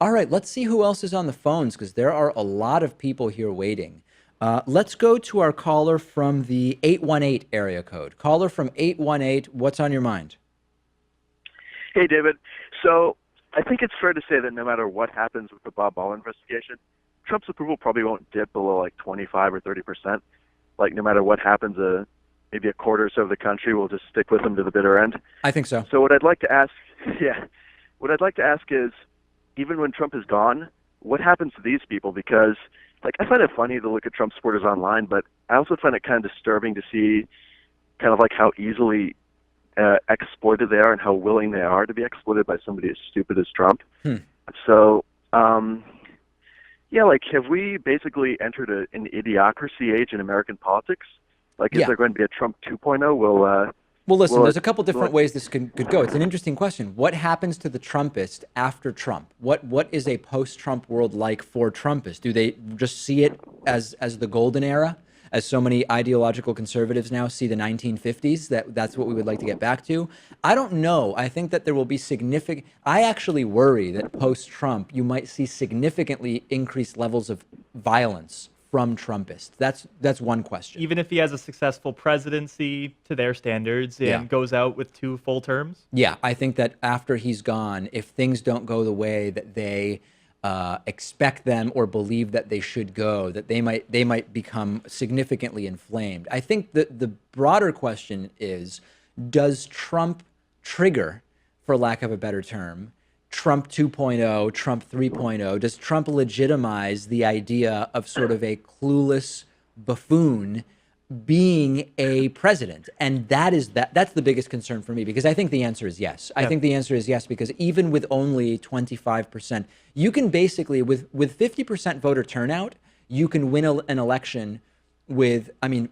All right, let's see who else is on the phones because there are a lot of people here waiting. Let's go to our caller from the 818 area code. Caller from 818, what's on your mind? Hey, David. So I think it's fair to say that no matter what happens with the Bob Mueller investigation, Trump's approval probably won't dip below like 25 or 30%. Like no matter what happens, maybe a quarter or so of the country will just stick with him to the bitter end. I think so. So what I'd like to ask, yeah, what I'd like to ask is, even when Trump is gone, what happens to these people? Because like I find it funny to look at Trump supporters online, but I also find it kind of disturbing to see kind of like how easily exploited they are and how willing they are to be exploited by somebody as stupid as Trump. Hmm. So, yeah, like have we basically entered an idiocracy age in American politics? Like, is Yeah. there going to be a Trump 2.0? Well, listen, Will there's it, a couple will different it, ways this could go. It's an interesting question. What happens to the Trumpist after Trump? What is a post-Trump world like for Trumpists? Do they just see it as the golden era, as so many ideological conservatives now see the 1950s? That's what we would like to get back to. I don't know. I think that there will be significant. I actually worry that post-Trump you might see significantly increased levels of violence from Trumpists. That's one question. Even if he has a successful presidency to their standards Yeah. and goes out with 2 full terms? Yeah, I think that after he's gone, if things don't go the way that they expect them or believe that they should go, that they might become significantly inflamed. I think that the broader question is, does Trump trigger, for lack of a better term, Trump 2.0, Trump 3.0? Does Trump legitimize the idea of sort of a clueless buffoon being a president? And that's the biggest concern for me, because I think the answer is yes. I Yeah. think the answer is yes, because even with only 25%, you can basically, with 50% voter turnout, you can win an election with, I mean,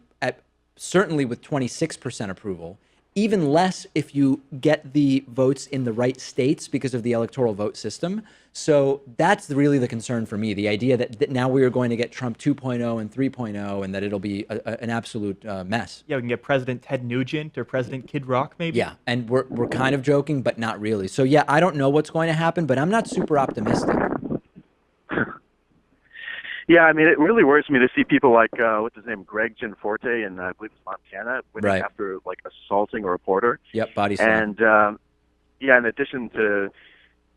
certainly with 26% approval, even less if you get the votes in the right states because of the electoral vote system. So that's really the concern for me, the idea that now we are going to get Trump 2.0 and 3.0 and that it'll be an absolute mess. Yeah, we can get President Ted Nugent or President Kid Rock, maybe. Yeah, and we're kind of joking, but not really. So yeah, I don't know what's going to happen, but I'm not super optimistic. yeah, I mean, it really worries me to see people like what's his name, Greg Gianforte, in I believe it's Montana, winning Right. after like assaulting a reporter. Yep, body slam. And yeah, in addition to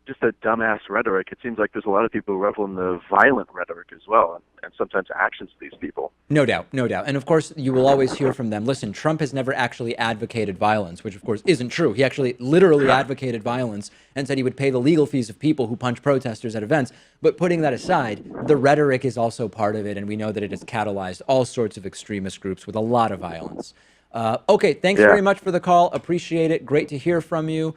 just a dumbass rhetoric, it seems like there's a lot of people who revel in the violent rhetoric as well, and sometimes actions of these people. No doubt, no doubt. And of course, you will always hear from them. Listen, Trump has never actually advocated violence, which of course isn't true. He actually literally advocated violence and said he would pay the legal fees of people who punch protesters at events. But putting that aside, the rhetoric is also part of it. And we know that it has catalyzed all sorts of extremist groups with a lot of violence. Okay, thanks Yeah. very much for the call. Appreciate it. Great to hear from you.